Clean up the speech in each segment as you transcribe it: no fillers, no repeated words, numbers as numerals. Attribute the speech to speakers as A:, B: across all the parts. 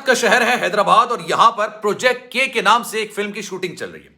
A: का शहर है हैदराबाद और यहां पर प्रोजेक्ट के नाम से एक फिल्म की शूटिंग चल रही है।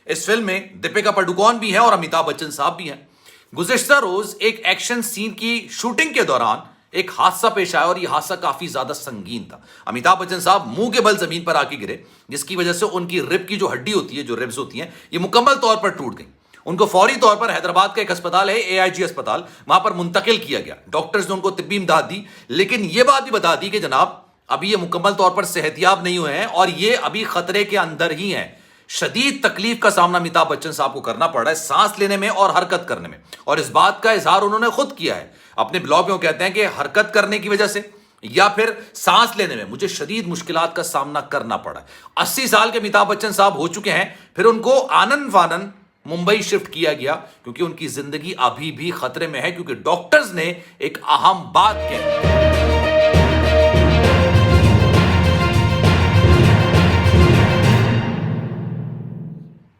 A: इस फिल्म में दीपिका पादुकोण भी है और अमिताभ बच्चन साहब भी हैं। गुज़िश्ता रोज एक एक्शन सीन की शूटिंग के दौरान एक हादसा पेश आया और यह हादसा काफी ज्यादा संगीन था। अमिताभ बच्चन साहब मुंह के बल जमीन पर आके गिरे, जिसकी वजह से उनकी रिब की जो हड्डी होती है, जो रिब्स होती हैं, ये मुकम्मल तौर पर टूट गई। उनको फौरी तौर पर हैदराबाद का एक अस्पताल है, AIG अस्पताल, वहां पर मुंतकिल किया गया। डॉक्टर्स ने उनको तिब्बी इमदाद दी, लेकिन यह बात भी बता दी कि जनाब अभी ये मुकम्मल तौर पर सेहतियाब नहीं हुए हैं और ये अभी खतरे के अंदर ही हैं। शदीद तकलीफ का सामना अमिताभ बच्चन साहब को करना पड़ रहा है सांस लेने में और हरकत करने में, और इस बात का इजहार उन्होंने खुद किया है अपने ब्लॉग में। वो कहते हैं कि हरकत करने की वजह से या फिर सांस लेने में मुझे शदीद मुश्किलात का सामना करना पड़ा है। 80 साल के अमिताभ बच्चन साहब हो चुके हैं, फिर उनको आनन फानन मुंबई शिफ्ट किया गया क्योंकि उनकी जिंदगी अभी भी खतरे में है, क्योंकि डॉक्टर्स ने एक अहम बात कही।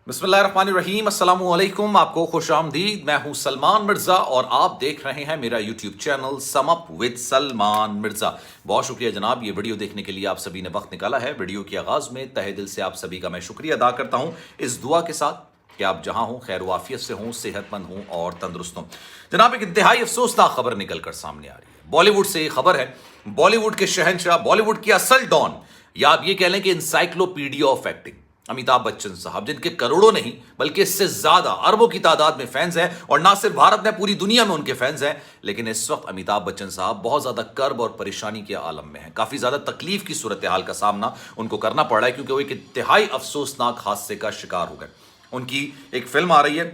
A: बिस्मिल्लाहिर्रहमानिर्रहीम, अस्सलामु अलैकुम, आपको खुश आमदीद। मैं हूं सलमान मिर्जा और आप देख रहे हैं मेरा YouTube channel sum up with Salman Mirza. बहुत शुक्रिया जनाब, ये वीडियो देखने के लिए आप सभी ने वक्त निकाला है। वीडियो के आगाज में तहे दिल से आप सभी का मैं शुक्रिया अदा करता हूं, इस दुआ के साथ कि आप जहां हों खैर वाफियत से हों, सेहतमंद हों और तंदुरुस्त हों। जनाब, एक इंतहाई अफसोसनाक खबर निकल कर सामने आ रही है। बॉलीवुड से ये खबर है। बॉलीवुड के शहंशाह, बॉलीवुड की असल डॉन, या आप ये कह लें कि encyclopedia of acting, Amitabh Bachchan साहब, जिनके करोड़ों नहीं बल्कि इससे ज्यादा अरबों की तादाद में फैंस हैं, और ना सिर्फ भारत में पूरी दुनिया में उनके फैंस हैं। लेकिन इस वक्त अमिताभ बच्चन साहब बहुत ज्यादा कर्ब और परेशानी के आलम में हैं। काफी ज्यादा तकलीफ की सूरत हाल का सामना उनको करना पड़ रहा है, क्योंकि वो एक इंतहाई अफसोसनाक हादसे का शिकार हो गए। उनकी एक फिल्म आ रही है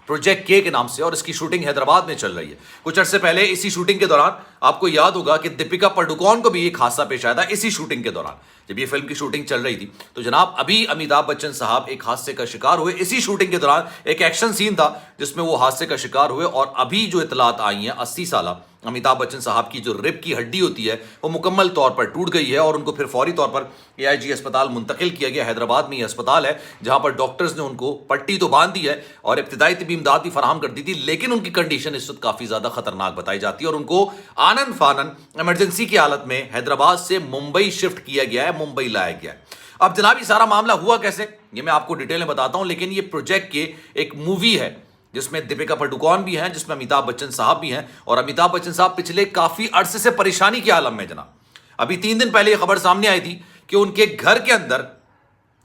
A: प्रोजेक्ट के नाम से, और इसकी शूटिंग हैदराबाद में चल रही है। कुछ अरसे पहले इसी शूटिंग के दौरान आपको याद होगा कि दीपिका पादुकोण को भी एक हादसा पेश आया था। इसी शूटिंग के दौरान जब ये फिल्म की शूटिंग चल रही थी, तो जनाब अभी अमिताभ बच्चन साहब एक हादसे का शिकार हुए। इसी शूटिंग के दौरान एक एक्शन सीन था जिसमें वो हादसे का शिकार हुए, और अभी जो इतलात आई हैं, 80 साल अमिताभ बच्चन साहब की जो रिब की हड्डी होती है वो मुकम्मल तौर पर टूट गई है, और उनको फिर फौरी तौर पर AIG अस्पताल मुंतकिल किया गया। हैदराबाद में ये अस्पताल है जहां पर डॉक्टर्स ने उनको पट्टी तो बांध दी है और इब्तिदाई तिब्बी इमदाद भी फराहम कर दी थी, लेकिन उनकी कंडीशन इस वक्त काफी ज्यादा खतरनाक बताई जाती है, और उनको आनन फानन इमरजेंसी की हालत में हैदराबाद से मुंबई शिफ्ट किया गया है, मुंबई लाया गया है। अब जनाब ये सारा मामला हुआ कैसे, ये मैं आपको डिटेल में बताता हूं, लेकिन ये प्रोजेक्ट के एक मूवी है जिसमें दीपिका पादुकोण भी हैं, जिसमें अमिताभ बच्चन साहब भी हैं, और अमिताभ बच्चन साहब पिछले काफी अरसे से परेशानी के आलम में। जनाब अभी 3 दिन पहले यह खबर सामने आई थी कि उनके घर के अंदर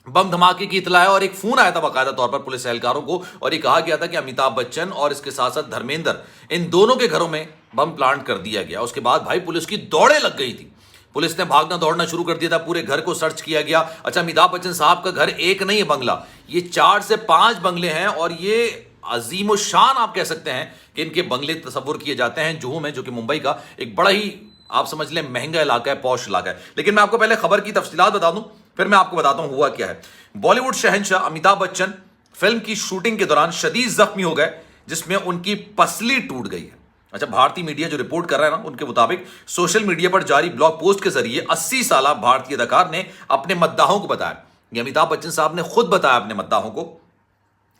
A: बम धमाके की इतला है, और एक फोन आया था बाकायदा तौर पर पुलिस एहलकारों को, और ये कहा गया था कि अमिताभ बच्चन और इसके साथ साथ धर्मेंद्र, इन दोनों के घरों में बम प्लांट कर दिया गया। उसके बाद भाई पुलिस की दौड़े लग गई थी, पुलिस ने भागना दौड़ना शुरू कर दिया था, पूरे घर को सर्च किया गया। अच्छा, अमिताभ बच्चन साहब का घर एक नहीं है बंगला, ये 4 से 5 बंगले हैं, और ये अजीम शान आप कह सकते हैं कि इनके बंगले तस्वुर किए जाते हैं जुहू में, जो कि मुंबई का एक बड़ा ही आप समझ लें महंगा इलाका है, पॉश इलाका है। लेकिन मैं आपको पहले खबर की तफसीलात बता दूं, फिर मैं आपको बताता हूं हुआ क्या है। बॉलीवुड शहंशाह अमिताभ बच्चन फिल्म की शूटिंग के दौरान शदीद जख्मी हो गए, जिसमें उनकी पसली टूट गई है। अच्छा, भारतीय मीडिया जो रिपोर्ट कर रहा है ना, उनके मुताबिक सोशल मीडिया पर जारी ब्लॉग पोस्ट के जरिए 80 साल भारतीय अदाकार ने अपने मद्दाहों को बताया। ये अमिताभ बच्चन साहब ने खुद बताया अपने मद्दाहों को।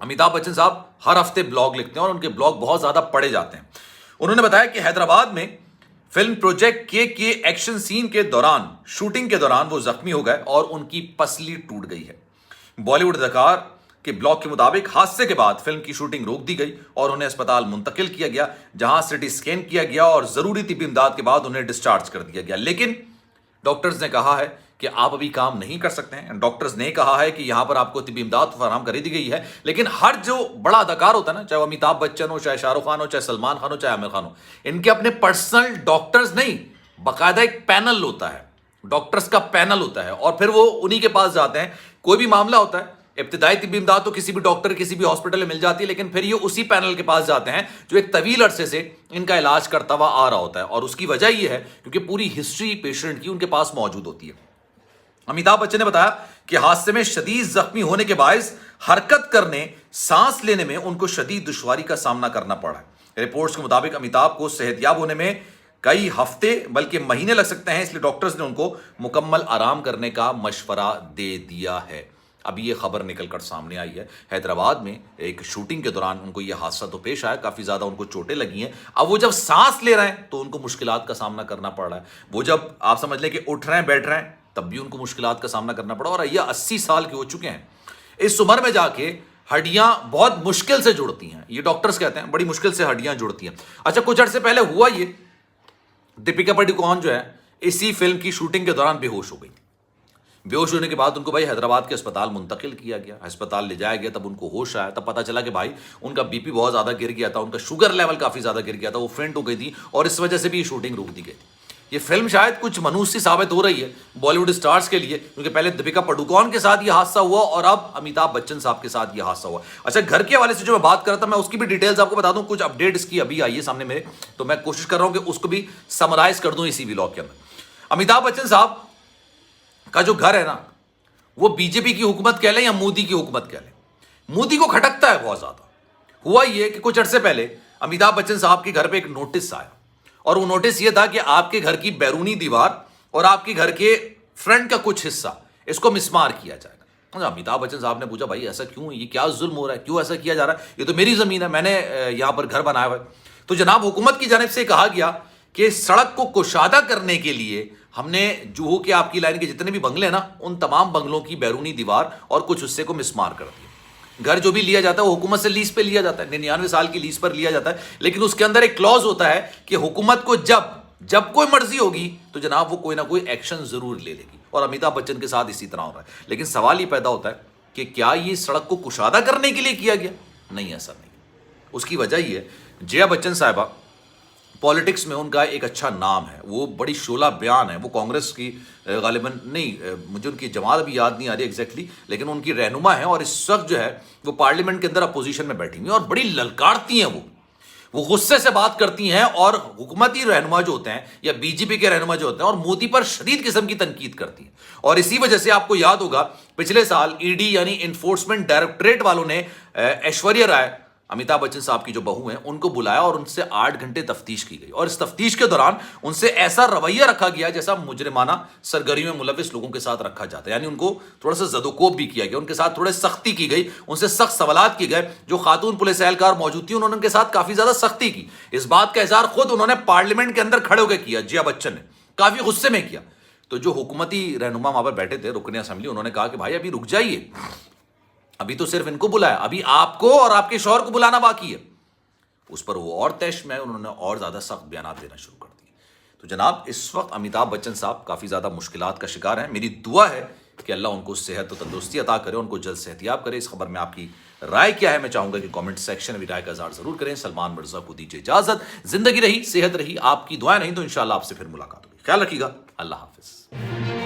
A: अमिताभ बच्चन साहब हर हफ्ते ब्लॉग लिखते हैं और उनके ब्लॉग बहुत ज्यादा पढ़े जाते हैं। उन्होंने बताया कि हैदराबाद में फिल्म प्रोजेक्ट के एक्शन सीन के दौरान, शूटिंग के दौरान वो जख्मी हो गए और उनकी पसली टूट गई है। बॉलीवुड अदाकार के ब्लॉग के मुताबिक हादसे के बाद फिल्म की शूटिंग रोक दी गई और उन्हें अस्पताल मुंतकिल किया गया, जहां सिटी स्कैन किया गया और जरूरी तिब्बी इमदाद के बाद उन्हें डिस्चार्ज कर दिया गया। लेकिन डॉक्टर्स ने कहा है कि आप अभी काम नहीं कर सकते हैं। डॉक्टर्स ने कहा है कि यहां पर आपको तिब्बी इमदाद फराहम कर दी गई है, लेकिन हर जो बड़ा अदाकार होता है ना, चाहे वो अमिताभ बच्चन हो, चाहे शाहरुख खान हो, चाहे सलमान खान हो, चाहे आमिर खान हो, इनके अपने पर्सनल डॉक्टर्स नहीं, बाकायदा एक पैनल होता है, डॉक्टर्स का पैनल होता है, और फिर वो उन्हीं के पास जाते हैं। कोई भी मामला होता है, इब्तिदाई तिब्बी इमदाद तो किसी भी डॉक्टर, किसी भी हॉस्पिटल में मिल जाती है, लेकिन फिर ये उसी पैनल के पास जाते हैं जो एक तवील अरसे से इनका इलाज करता हुआ आ रहा होता है, और उसकी वजह यह है क्योंकि पूरी हिस्ट्री पेशेंट की उनके पास मौजूद होती है। अमिताभ बच्चन ने बताया कि हादसे में शदीद जख्मी होने के बायस हरकत करने, सांस लेने में उनको शदीद दुश्वारी का सामना करना पड़ा है। रिपोर्ट्स के मुताबिक अमिताभ को सेहतयाब होने में कई हफ्ते बल्कि महीने लग सकते हैं, इसलिए डॉक्टर्स ने उनको मुकम्मल आराम करने का मशवरा दे दिया है। अभी ये खबर निकलकर सामने आई है, हैदराबाद में एक शूटिंग के दौरान उनको ये हादसा तो पेश आया, काफी ज्यादा उनको चोटें लगी हैं। अब वो जब सांस ले रहे हैं तो उनको मुश्किलात का सामना करना पड़ रहा है। वो जब आप समझ लें कि उठ रहे हैं, बैठ रहे हैं, तब भी उनको मुश्किलात का सामना करना पड़ा। और ये 80 साल के हो चुके हैं, इस उम्र में जाके हड्डियां बहुत मुश्किल से जुड़ती हैं, ये डॉक्टर्स कहते हैं, बड़ी मुश्किल से हड्डियां जुड़ती हैं। अच्छा, कुछ अर्से पहले हुआ ये, दीपिका पादुकोण जो है इसी फिल्म की शूटिंग के दौरान बेहोश हो गई। बेहोश होने के बाद उनको भाई हैदराबाद के अस्पताल मुंतकिल किया गया, अस्पताल ले जाया गया। तब उनको होश आया, तब पता चला कि भाई उनका बीपी बहुत ज्यादा गिर गया था, उनका शुगर लेवल काफी ज्यादा गिर गया था, वो फेंट हो गई थी और इस वजह से भी शूटिंग रोक दी गई थी। ये फिल्म शायद कुछ मनहूस सी साबित हो रही है बॉलीवुड स्टार्स के लिए, क्योंकि पहले दीपिका पादुकोण के साथ ये हादसा हुआ और अब अमिताभ बच्चन साहब के साथ ये हादसा हुआ। अच्छा, घर के हवाले से जो मैं बात कर रहा था, मैं उसकी भी डिटेल्स आपको बता दूं, कुछ अपडेट इसकी अभी आई है सामने मेरे, तो मैं कोशिश कर रहा हूं कि उसको भी समराइज कर दूं इसी व्लॉग के अंदर। अमिताभ बच्चन साहब का जो घर है ना, वो बीजेपी की हुकूमत कह लें या मोदी की हुकूमत कह लें, मोदी को खटकता है बहुत ज्यादा। हुआ ये कि कुछ अरसे पहले अमिताभ बच्चन साहब के घर पे एक नोटिस आया, और वो नोटिस ये था कि आपके घर की बैरूनी दीवार और आपके घर के फ्रंट का कुछ हिस्सा, इसको मिसमार किया जाएगा। अमिताभ बच्चन साहब ने पूछा, भाई ऐसा क्यों, ये क्या जुल्म हो रहा है, क्यों ऐसा किया जा रहा है, ये तो मेरी जमीन है, मैंने यहां पर घर बनाया हुआ है। तो जनाब हुकूमत की जानिब से कहा गया कि सड़क को कुशादा करने के लिए हमने जुहू के आपकी लाइन के जितने भी बंगले हैं ना, उन तमाम बंगलों की बैरूनी दीवार और कुछ हिस्से को मिसमार कर दिया। घर जो भी लिया जाता है वो हुकूमत से लीज पे लिया जाता है, 99 साल की लीज पर लिया जाता है, लेकिन उसके अंदर एक क्लॉज होता है कि हुकूमत को जब कोई मर्जी होगी तो जनाब वो कोई ना कोई एक्शन जरूर ले लेगी। और अमिताभ बच्चन के साथ इसी तरह हो रहा है। लेकिन सवाल ये पैदा होता है कि क्या ये सड़क को कुशादा करने के लिए किया गया? नहीं, ऐसा नहीं। उसकी वजह ये है, जया बच्चन साहिबा पॉलिटिक्स में उनका एक अच्छा नाम है, वो बड़ी शोला बयान है, वो कांग्रेस की गालिबन नहीं, मुझे उनकी जमात अभी याद नहीं आ रही एग्जैक्टली, लेकिन उनकी रहनुमा है। और इस वक्त जो है वो पार्लियामेंट के अंदर अपोजिशन में बैठी हुई हैं और बड़ी ललकारती हैं, वो गुस्से से बात करती हैं और हुकूमती रहनुमा जो होते हैं या बीजेपी के रहनुमा जो होते हैं और मोदी पर शदीद किस्म की तनकीद करती हैं। और इसी वजह से आपको याद होगा पिछले साल ईडी यानी इन्फोर्समेंट डायरेक्टरेट वालों ने ऐश्वर्या राय, अमिताभ बच्चन साहब की जो बहू हैं, उनको बुलाया और उनसे 8 घंटे तफ्तीश की गई। और इस तफ्तीश के दौरान उनसे ऐसा रवैया रखा गया जैसा मुजरिमाना सरगर्मियों में मुलविस लोगों के साथ रखा जाता है, यानी उनको थोड़ा सा जदोकोब भी किया गया, उनके साथ थोड़े सख्ती की गई, उनसे सख्त सवालात किए गए। जो खातून पुलिस एहलकार मौजूद थी उन्होंने उनके साथ काफी ज्यादा सख्ती की। इस बात का इजहार खुद उन्होंने पार्लियामेंट के अंदर खड़े होकर किया, जया बच्चन ने काफी गुस्से में किया। तो जो हुकूमती रहनुमा वहां पर बैठे थे, रुकने असेंबली, उन्होंने कहा कि भाई अभी रुक जाइए, अभी तो सिर्फ इनको बुलाया, अभी आपको और आपके शौहर को बुलाना बाकी है। उस पर वो और तैश में आए, उन्होंने और ज्यादा सख्त बयान देना शुरू कर दिए। तो जनाब इस वक्त अमिताभ बच्चन साहब काफी ज्यादा मुश्किलात का शिकार हैं। मेरी दुआ है कि अल्लाह उनको सेहत और तंदुरुस्ती अता करे, उनको जल्द सेहतियाब करे। इस खबर में आपकी राय क्या है, मैं चाहूंगा कि कमेंट सेक्शन में राय का इज़हार जरूर करें। सलमान मिर्जा को दीजिए इजाजत। जिंदगी रही, सेहत रही, आपकी दुआएं नहीं तो इंशाल्लाह आपसे फिर मुलाकात होगी। ख्याल रखिएगा, अल्लाह हाफिज।